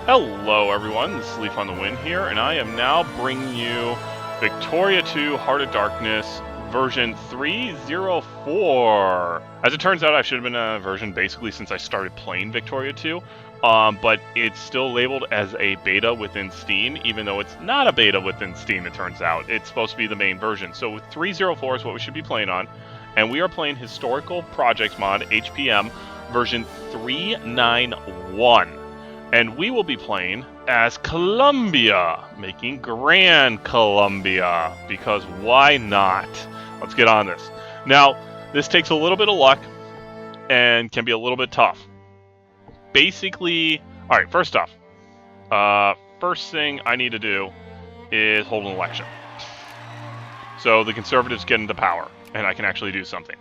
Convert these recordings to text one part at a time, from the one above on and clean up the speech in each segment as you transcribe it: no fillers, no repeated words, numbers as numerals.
Hello everyone, this is Leaf on the Wind here, and I am now bringing you Victoria 2 Heart of Darkness version 304. As it turns out, I should have been a version basically since I started playing Victoria 2, but it's still labeled as a beta within Steam, even though it's not a beta within Steam, it turns out. It's supposed to be the main version. So 304 is what we should be playing on, and we are playing Historical Projects Mod, HPM, version 391. And we will be playing as Colombia, making Gran Colombia, because why not? Let's get on this. Now, this takes a little bit of luck and can be a little bit tough. Basically, alright, first off, first thing I need to do is hold an election. So the Conservatives get into power, and I can actually do something.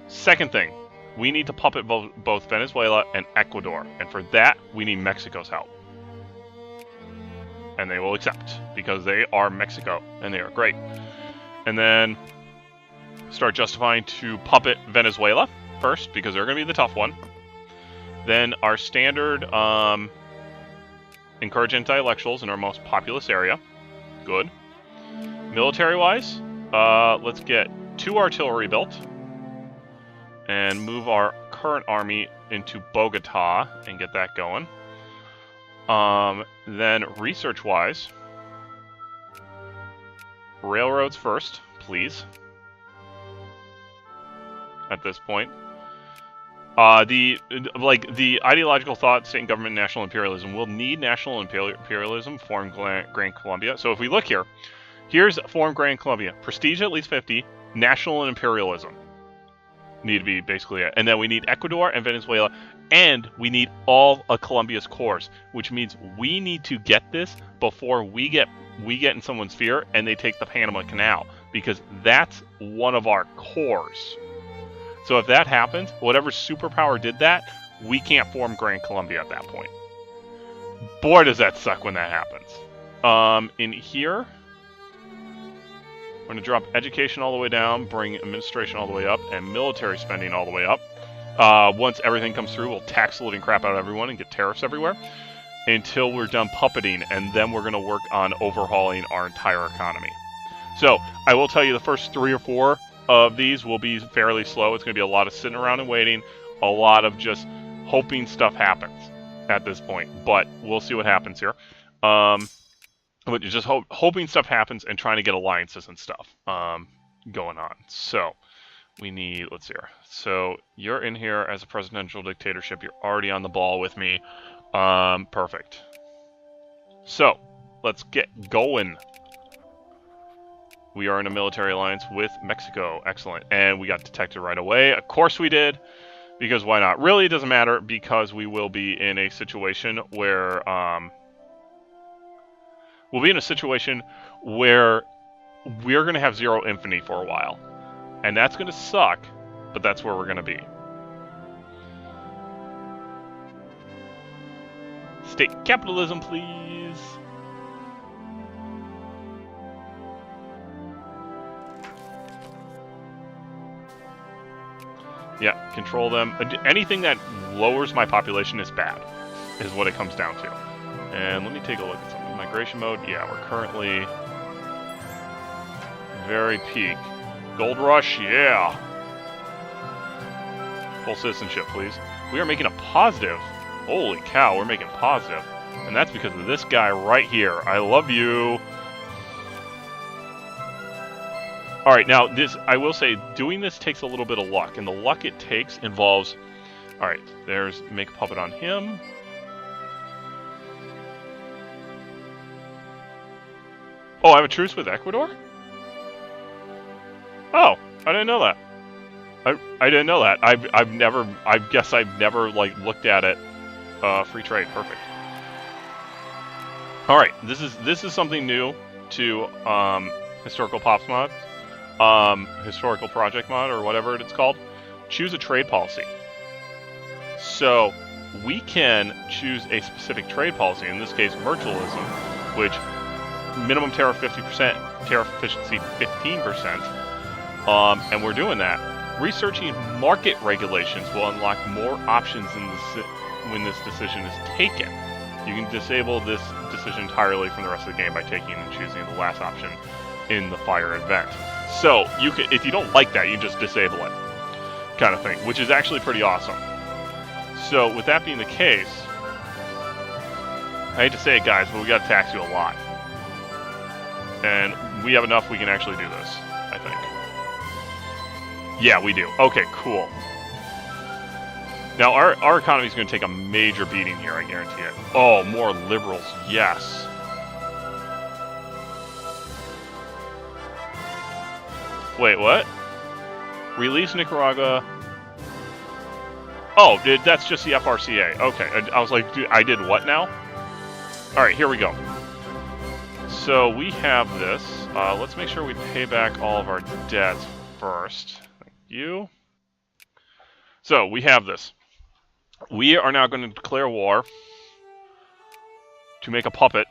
Second thing. We need to puppet both Venezuela and Ecuador, and for that, we need Mexico's help. And they will accept, because they are Mexico, and they are great. And then, start justifying to puppet Venezuela first, because they're going to be the tough one. Then our standard, encourage anti-electuals in our most populous area. Good. Military-wise, let's get 2 artillery built. And move our current army into Bogota and get that going. Then research-wise, railroads first, please. At this point, the ideological thought, state and government, national imperialism. We'll need national imperialism form Gran Colombia. So if we look here, here's form Gran Colombia: prestige at least 50, national and imperialism. Need to be basically it. And then we need Ecuador and Venezuela, and we need all of Colombia's cores, which means we need to get this before we get in someone's sphere and they take the Panama Canal, because that's one of our cores. So if that happens, whatever superpower did that, we can't form Gran Colombia at that point. Boy, does that suck when that happens. In here, we're going to drop education all the way down, bring administration all the way up, and military spending all the way up. Once everything comes through, we'll tax the living crap out of everyone and get tariffs everywhere until we're done puppeting, and then we're going to work on overhauling our entire economy. So, I will tell you the first 3 or 4 of these will be fairly slow. It's going to be a lot of sitting around and waiting, a lot of just hoping stuff happens at this point, but we'll see what happens here. But just hoping stuff happens and trying to get alliances and stuff going on. So, we need, let's see here. So, you're in here as a presidential dictatorship. You're already on the ball with me. Perfect. So, let's get going. We are in a military alliance with Mexico. Excellent. And we got detected right away. Of course we did. Because why not? Really, it doesn't matter, because we will be in a situation where... we'll be in a situation where we're going to have 0 infamy for a while. And that's going to suck, but that's where we're going to be. State capitalism, please. Yeah, control them. Anything that lowers my population is bad, is what it comes down to. And let me take a look at something. Migration mode, yeah, we're currently very peak. Gold rush, yeah. Full citizenship, please. We are making a positive. Holy cow, we're making positive. And that's because of this guy right here. I love you. Alright, now, this, I will say, doing this takes a little bit of luck. And the luck it takes involves... Alright, there's make a puppet on him. Oh, I have a truce with Ecuador? Oh, I didn't know that. I didn't know that. I guess I've never like looked at it. Free trade, perfect. All right, this is something new to Historical Pops mod, Historical Project mod, or whatever it's called. Choose a trade policy. So we can choose a specific trade policy, in this case, mercantilism, which minimum tariff 50%, tariff efficiency 15%, and we're doing that. Researching market regulations will unlock more options when this decision is taken. You can disable this decision entirely from the rest of the game by taking and choosing the last option in the fire event. So, you can, if you don't like that, you can just disable it, kind of thing, which is actually pretty awesome. So, with that being the case, I hate to say it, guys, but we got to tax you a lot. And we have enough we can actually do this, I think. Yeah, we do. Okay, cool. Now, our economy is going to take a major beating here, I guarantee it. Oh, more liberals, yes. Wait, what? Release Nicaragua. Oh, that's just the FRCA. Okay, I was like, dude, I did what now? Alright, here we go. So, we have this. Let's make sure we pay back all of our debts first. Thank you. So, we have this. We are now going to declare war to make a puppet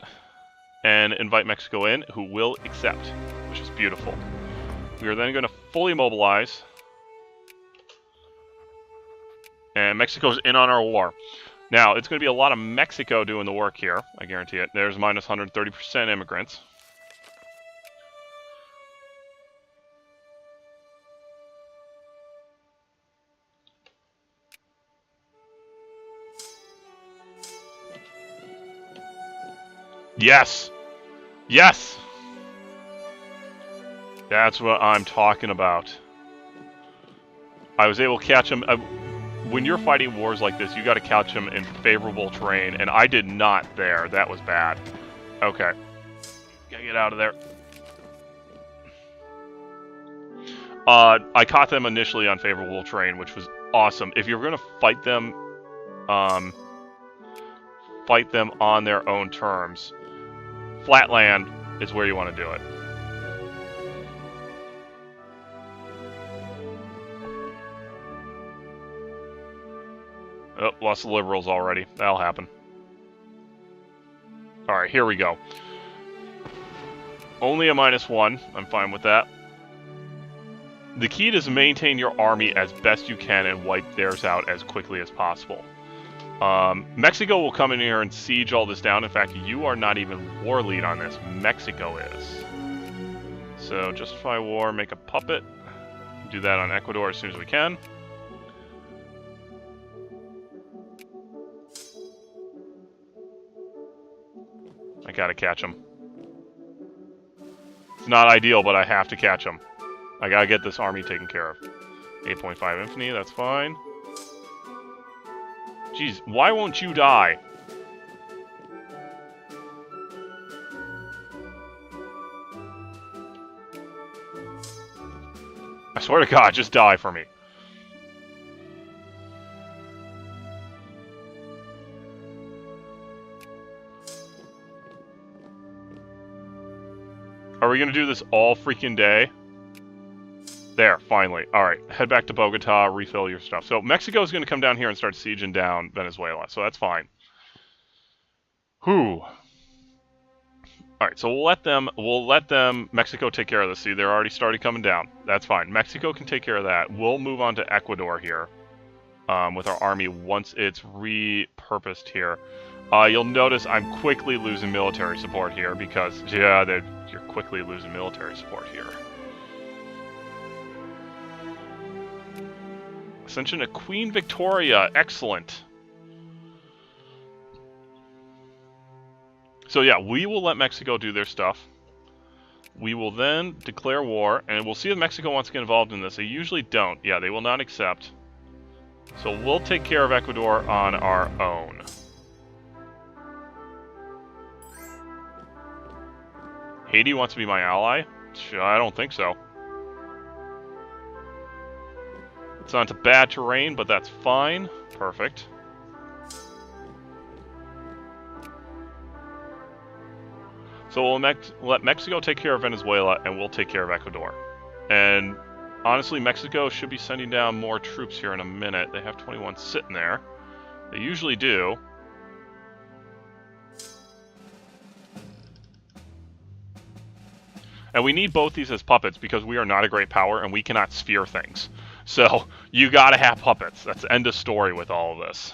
and invite Mexico in, who will accept, which is beautiful. We are then going to fully mobilize, and Mexico's in on our war. Now, it's going to be a lot of Mexico doing the work here, I guarantee it. There's minus 130% immigrants. Yes! Yes! That's what I'm talking about. I was able to catch him. When you're fighting wars like this, you got to catch him in favorable terrain, and I did not there. That was bad. Okay. Gotta get out of there. I caught them initially on favorable terrain, which was awesome. If you're going to fight them on their own terms, flatland is where you want to do it. Oh, lost the liberals already. That'll happen. Alright, here we go. Only a -1. I'm fine with that. The key is to maintain your army as best you can and wipe theirs out as quickly as possible. Mexico will come in here and siege all this down. In fact, you are not even war lead on this. Mexico is. So, justify war, make a puppet. Do that on Ecuador as soon as we can. I gotta catch him. It's not ideal, but I have to catch him. I gotta get this army taken care of. 8.5 infantry, that's fine. Jeez, why won't you die? I swear to God, just die for me. Are we gonna do this all freaking day? There, finally. Alright, head back to Bogota, refill your stuff. So, Mexico's gonna come down here and start sieging down Venezuela, so that's fine. Whew. Alright, so we'll let them, Mexico take care of this. See, they're already started coming down. That's fine. Mexico can take care of that. We'll move on to Ecuador here, with our army once it's repurposed here. You'll notice I'm quickly losing military support here because, yeah, you're quickly losing military support here. Ascension of Queen Victoria. Excellent. So yeah, we will let Mexico do their stuff. We will then declare war, and we'll see if Mexico wants to get involved in this. They usually don't. Yeah, they will not accept. So we'll take care of Ecuador on our own. Haiti wants to be my ally? I don't think so. It's not a bad terrain, but that's fine. Perfect. So we'll let Mexico take care of Venezuela, and we'll take care of Ecuador. And honestly, Mexico should be sending down more troops here in a minute. They have 21 sitting there. They usually do. And we need both these as puppets because we are not a great power and we cannot sphere things. So, you gotta have puppets. That's the end of story with all of this.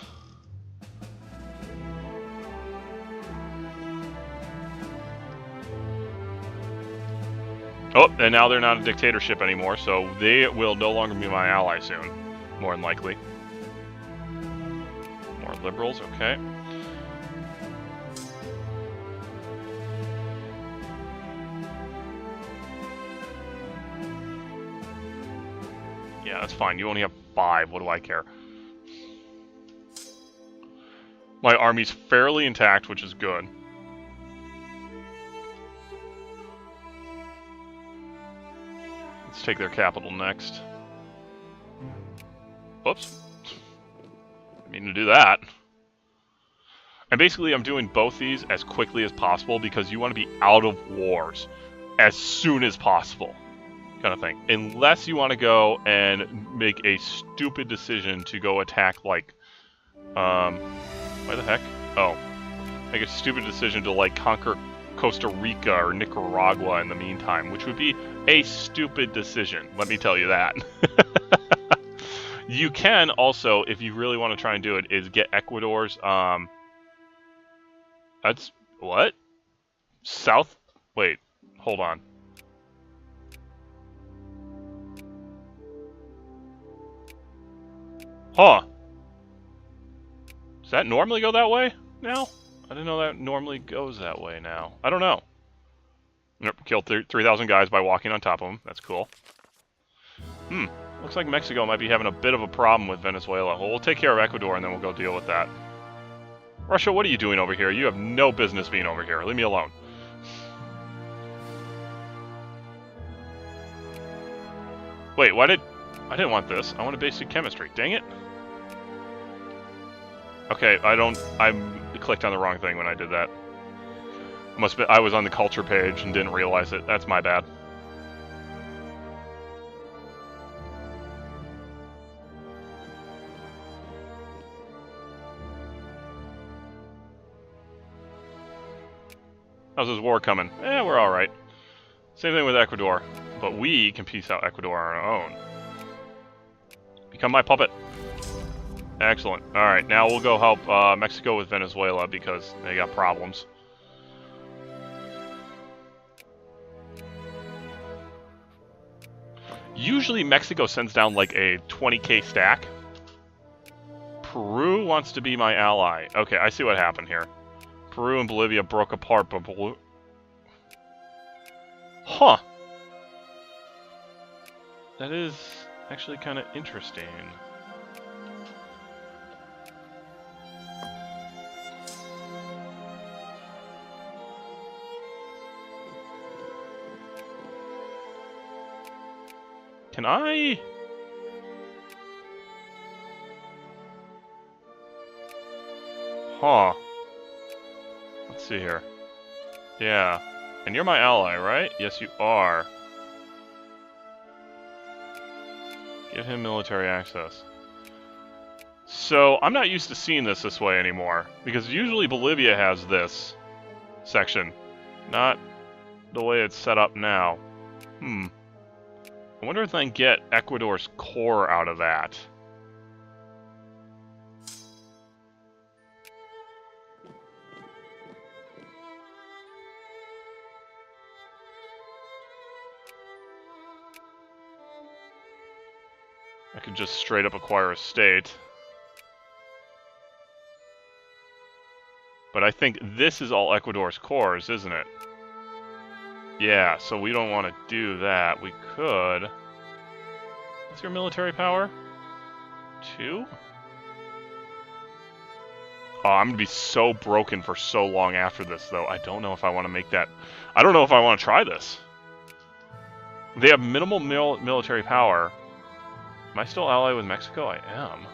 Oh, and now they're not a dictatorship anymore, so they will no longer be my ally soon. More than likely. More liberals, okay. Yeah, that's fine. You only have 5. What do I care? My army's fairly intact, which is good. Let's take their capital next. Oops. I mean to do that. And basically, I'm doing both these as quickly as possible because you want to be out of wars as soon as possible. Kind of thing. Unless you want to go and make a stupid decision to go attack, like, why the heck? Oh. Make a stupid decision to, like, conquer Costa Rica or Nicaragua in the meantime, which would be a stupid decision, let me tell you that. You can also, if you really want to try and do it, is get Ecuador's, that's, what? South, wait, hold on. Huh. Does that normally go that way now? I didn't know that normally goes that way now. I don't know. Yep, killed 3,000 guys by walking on top of them. That's cool. Looks like Mexico might be having a bit of a problem with Venezuela. Well, we'll take care of Ecuador and then we'll go deal with that. Russia, what are you doing over here? You have no business being over here. Leave me alone. Wait, why did... I didn't want this. I wanted basic chemistry. Dang it. Okay, I clicked on the wrong thing when I did that. I was on the culture page and didn't realize it. That's my bad. How's this war coming? We're alright. Same thing with Ecuador. But we can piece out Ecuador on our own. Become my puppet. Excellent. Alright, now we'll go help Mexico with Venezuela because they got problems. Usually Mexico sends down like a 20k stack. Peru wants to be my ally. Okay, I see what happened here. Peru and Bolivia broke apart, but huh. That is actually kind of interesting. Can I... Huh. Let's see here. Yeah. And you're my ally, right? Yes, you are. Give him military access. So, I'm not used to seeing this way anymore. Because usually Bolivia has this section. Not the way it's set up now. I wonder if I can get Ecuador's core out of that. I could just straight up acquire a state. But I think this is all Ecuador's cores, isn't it? Yeah, so we don't want to do that. We could... What's your military power? 2? Oh, I'm going to be so broken for so long after this, though. I don't know if I want to make that... I don't know if I want to try this. They have minimal military power. Am I still allied with Mexico? I am.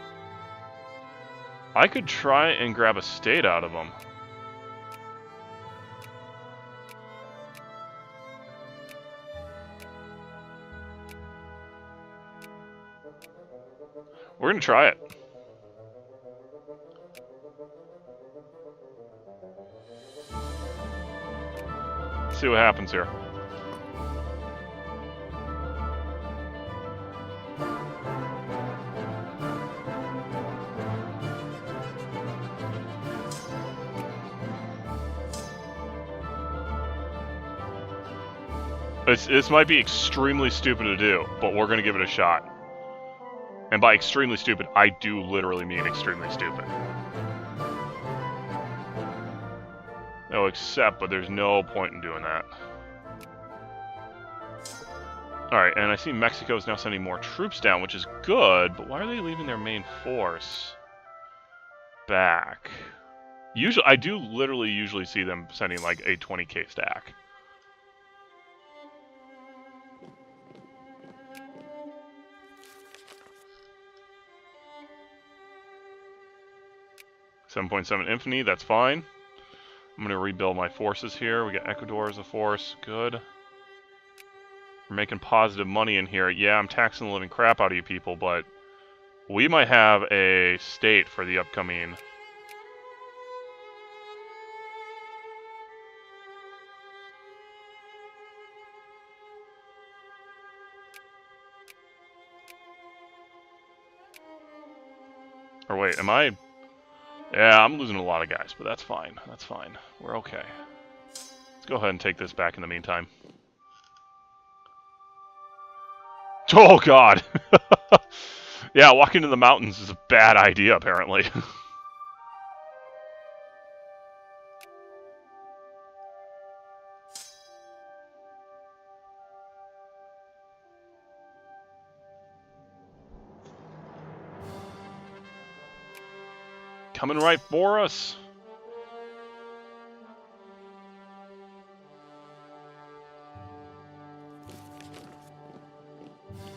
I could try and grab a state out of them. We're going to try it. Let's see what happens here. This might be extremely stupid to do, but we're going to give it a shot. And by extremely stupid, I do literally mean extremely stupid. No, except, but there's no point in doing that. Alright, and I see Mexico is now sending more troops down, which is good, but why are they leaving their main force back? Usually, I do literally usually see them sending like a 20k stack. .7 infantry, that's fine. I'm going to rebuild my forces here. We got Ecuador as a force. Good. We're making positive money in here. Yeah, I'm taxing the living crap out of you people, but we might have a state for the upcoming... Or wait, am I... Yeah, I'm losing a lot of guys, but that's fine. That's fine. We're okay. Let's go ahead and take this back in the meantime. Oh, God! Yeah, walking in the mountains is a bad idea, apparently. Coming right for us!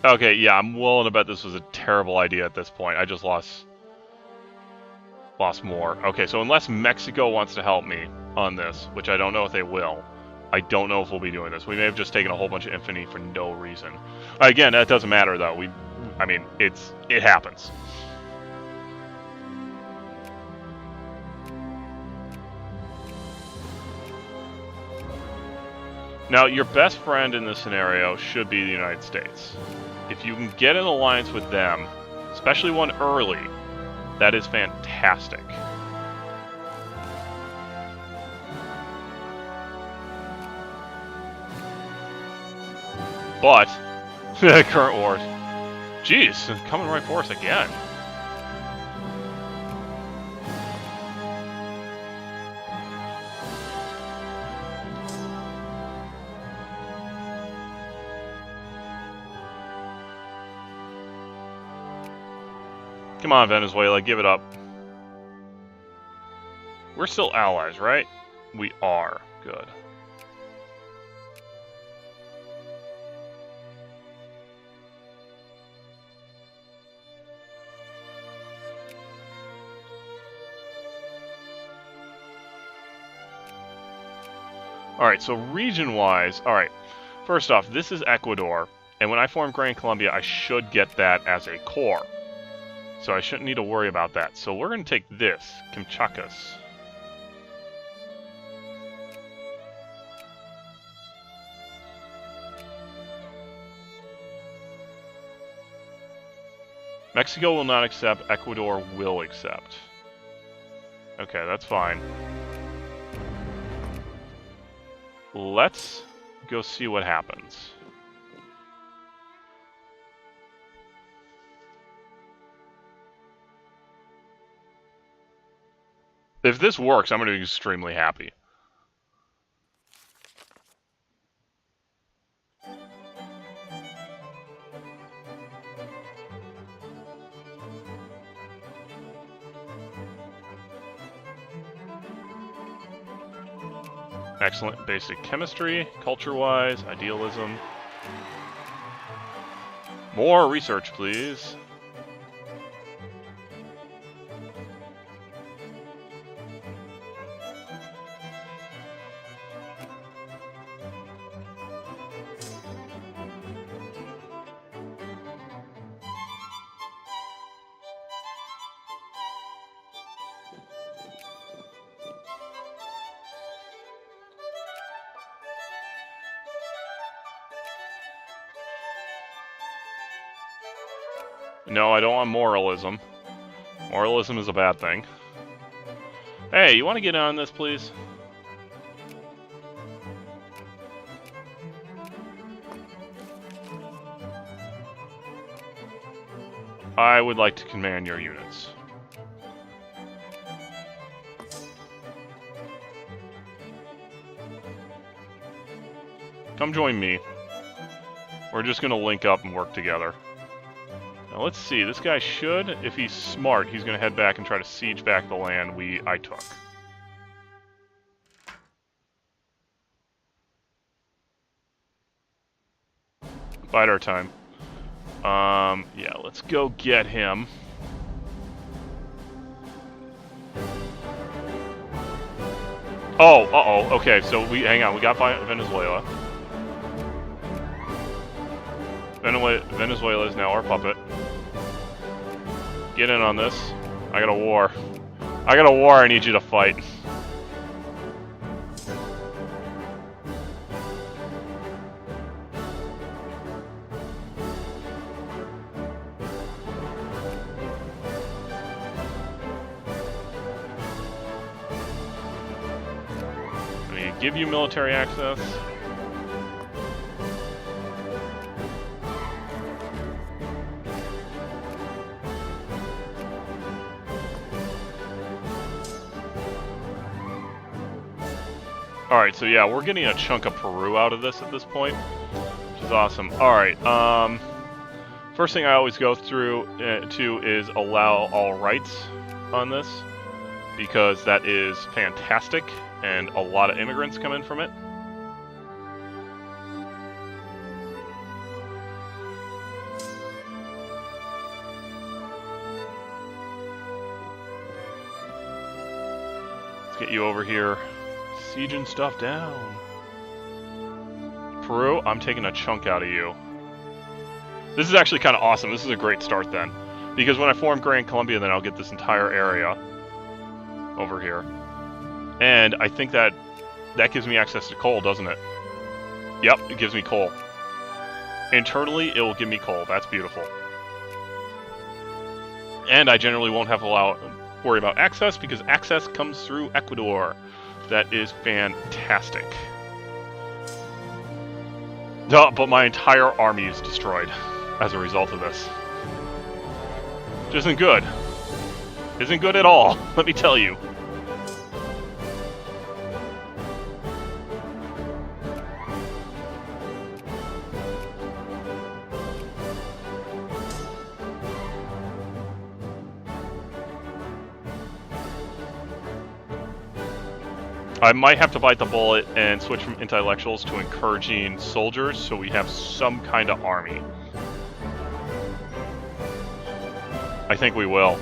Okay, yeah, I'm willing to bet this was a terrible idea at this point. I just lost more. Okay, so unless Mexico wants to help me on this, which I don't know if they will, I don't know if we'll be doing this. We may have just taken a whole bunch of infantry for no reason. Again, that doesn't matter though. I mean, it happens. Now, your best friend in this scenario should be the United States. If you can get an alliance with them, especially one early, that is fantastic. But, current wars. Jeez, coming right for us again. Come on, Venezuela, give it up. We're still allies, right? We are. Good. Alright, so region-wise, alright. First off, this is Ecuador, and when I form Gran Colombia, I should get that as a core. So I shouldn't need to worry about that. So we're going to take this, Kimchakas. Mexico will not accept, Ecuador will accept. Okay, that's fine. Let's go see what happens. If this works, I'm going to be extremely happy. Excellent basic chemistry, culture-wise, idealism. More research, please. No, I don't want moralism. Moralism is a bad thing. Hey, you want to get on this, please? I would like to command your units. Come join me. We're just going to link up and work together. Now let's see, this guy should, if he's smart, he's going to head back and try to siege back the land I took. Bide our time. Yeah, let's go get him. Oh, uh-oh, okay, so hang on, we got Venezuela. Venezuela is now our puppet. Get in on this. I got a war. I got a war I need you to fight. I'm gonna give you military access. Alright, so yeah, we're getting a chunk of Peru out of this at this point, which is awesome. Alright, first thing I always go through to is allow all rights on this, because that is fantastic, and a lot of immigrants come in from it. Let's get you over here. Sieging stuff down. Peru, I'm taking a chunk out of you. This is actually kind of awesome. This is a great start then. Because when I form Gran Colombia, then I'll get this entire area over here. And I think that gives me access to coal, doesn't it? Yep, it gives me coal. Internally, it will give me coal. That's beautiful. And I generally won't have to worry about access, because access comes through Ecuador. That is fantastic. Duh, but my entire army is destroyed as a result of this. Which isn't good. Isn't good at all, let me tell you. I might have to bite the bullet and switch from intellectuals to encouraging soldiers, so we have some kind of army. I think we will.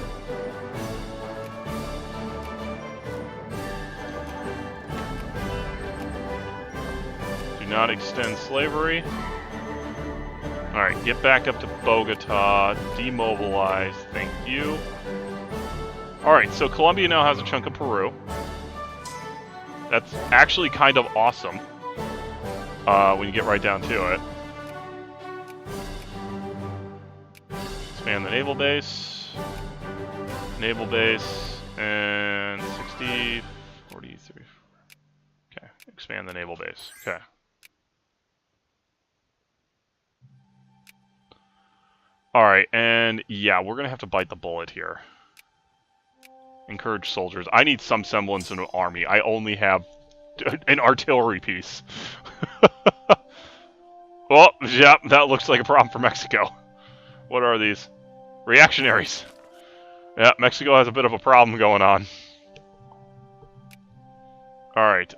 Do not extend slavery. Alright, get back up to Bogota. Demobilize. Thank you. Alright, so Colombia now has a chunk of Peru. That's actually kind of awesome when you get right down to it. Expand the naval base. Naval base. And 60, 43. Okay, expand the naval base. Okay. Alright, and yeah, we're going to have to bite the bullet here. Encourage soldiers. I need some semblance of an army. I only have an artillery piece. Well, yeah, that looks like a problem for Mexico. What are these? Reactionaries. Yeah, Mexico has a bit of a problem going on. Alright,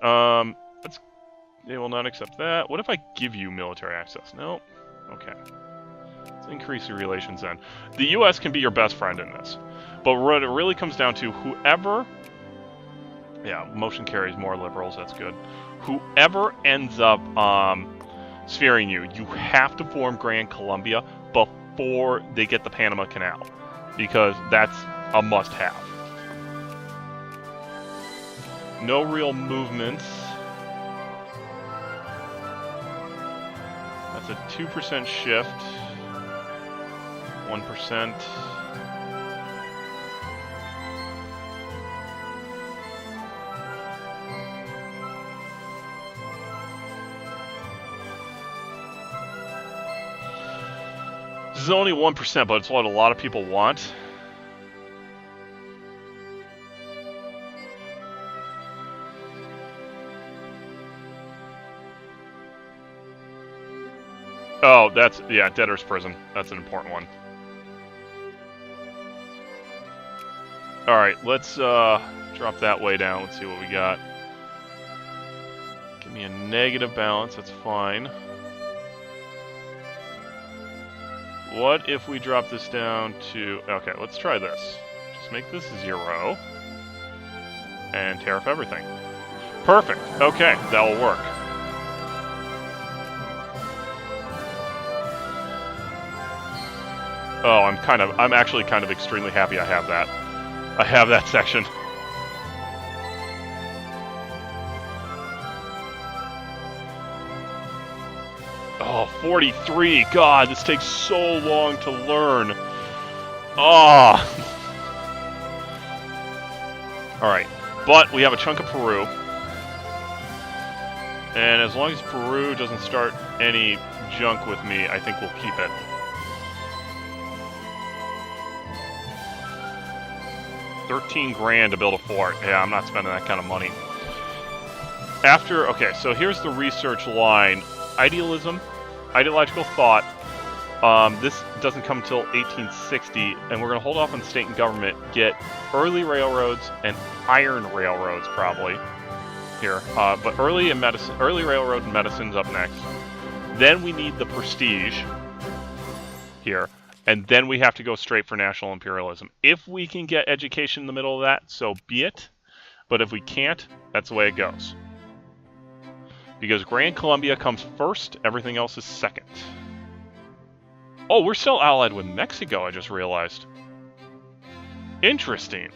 they will not accept that. What if I give you military access? No? Okay. Let's increase your relations then. The U.S. can be your best friend in this. But what it really comes down to, whoever... Yeah, motion carries more liberals, that's good. Whoever ends up sphering you, you have to form Gran Colombia before they get the Panama Canal. Because that's a must-have. No real movements. That's a 2% shift. 1%. This is only 1%, but it's what a lot of people want. Oh, that's, yeah, debtor's prison. That's an important one. Alright, let's drop that way down. Let's see what we got. Give me a negative balance, that's fine. What if we drop this down to... Okay, let's try this. Just make this 0. And tariff everything. Perfect. Okay, that'll work. Oh, I'm actually kind of extremely happy I have that. I have that section. Oh, 43. God, this takes so long to learn. Oh. Alright, but we have a chunk of Peru. And as long as Peru doesn't start any junk with me, I think we'll keep it. $13 grand to build a fort. Yeah, I'm not spending that kind of money. Okay, so here's the research line. Ideological thought. This doesn't come until 1860, and we're going to hold off on state and government, get early railroads and iron railroads probably here. But early railroad and medicine's up next. Then we need the prestige here, and then we have to go straight for national imperialism. If we can get education in the middle of that, so be it. But if we can't, that's the way it goes. Because Gran Colombia comes first, everything else is second. Oh, we're still allied with Mexico, I just realized. Interesting.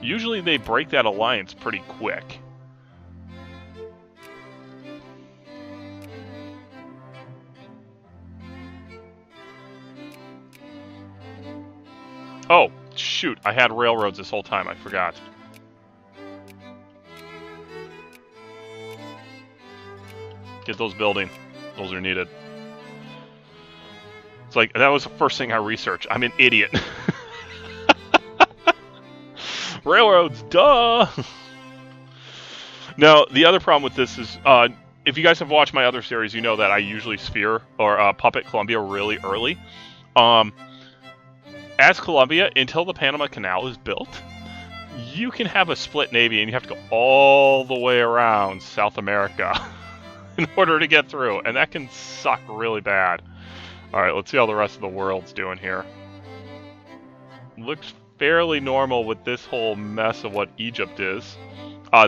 Usually they break that alliance pretty quick. Oh, shoot, I had railroads this whole time, I forgot. Get those building. Those are needed. It's like, that was the first thing I researched. I'm an idiot. Railroads, duh! Now, the other problem with this is, if you guys have watched my other series, you know that I usually puppet Colombia really early. As Colombia, until the Panama Canal is built, you can have a split navy and you have to go all the way around South America in order to get through, and that can suck really bad. Alright, let's see how the rest of the world's doing here. Looks fairly normal with this whole mess of what Egypt is.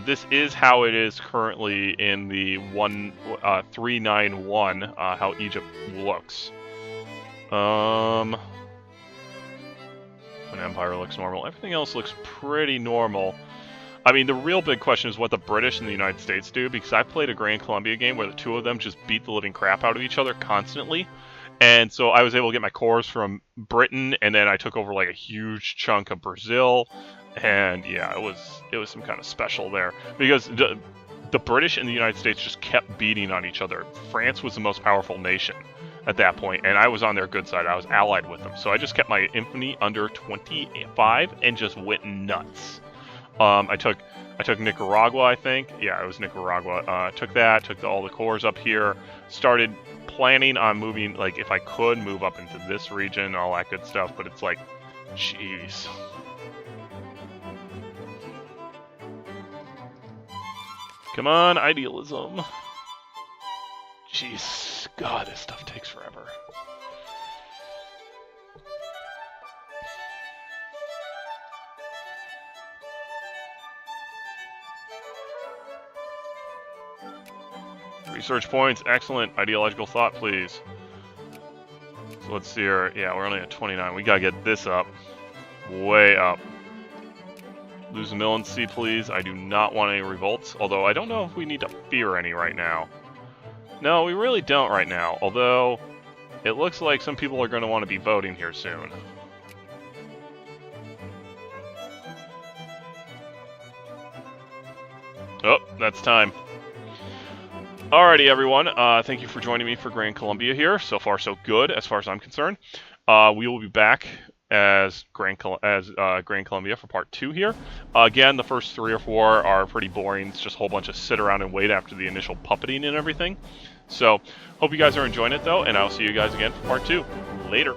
This is how it is currently in the 391, how Egypt looks. An empire looks normal. Everything else looks pretty normal. I mean, the real big question is what the British and the United States do, because I played a Gran Colombia game where the two of them just beat the living crap out of each other constantly. And so I was able to get my cores from Britain, and then I took over like a huge chunk of Brazil. And yeah, it was some kind of special there, because the British and the United States just kept beating on each other. France was the most powerful nation at that point, and I was on their good side. I was allied with them, so I just kept my infantry under 25 and just went nuts. I took Nicaragua, I think. Yeah, it was Nicaragua. Took that, took all the cores up here, started planning on moving, like, if I could, move up into this region, all that good stuff, but it's like, jeez. Come on, idealism. Jeez, God, this stuff takes forever. Research points, excellent. Ideological thought, please. So let's see here. Yeah, we're only at 29. We gotta get this up. Way up. Lose a militancy, please. I do not want any revolts, although I don't know if we need to fear any right now. No, we really don't right now, although it looks like some people are going to want to be voting here soon. Oh, that's time. Alrighty, everyone. Thank you for joining me for Gran Colombia here. So far, so good, as far as I'm concerned. We will be back as Gran Colombia for part 2 here. Again, the first 3 or 4 are pretty boring. It's just a whole bunch of sit around and wait after the initial puppeting and everything. So, hope you guys are enjoying it, though, and I'll see you guys again for part 2. Later.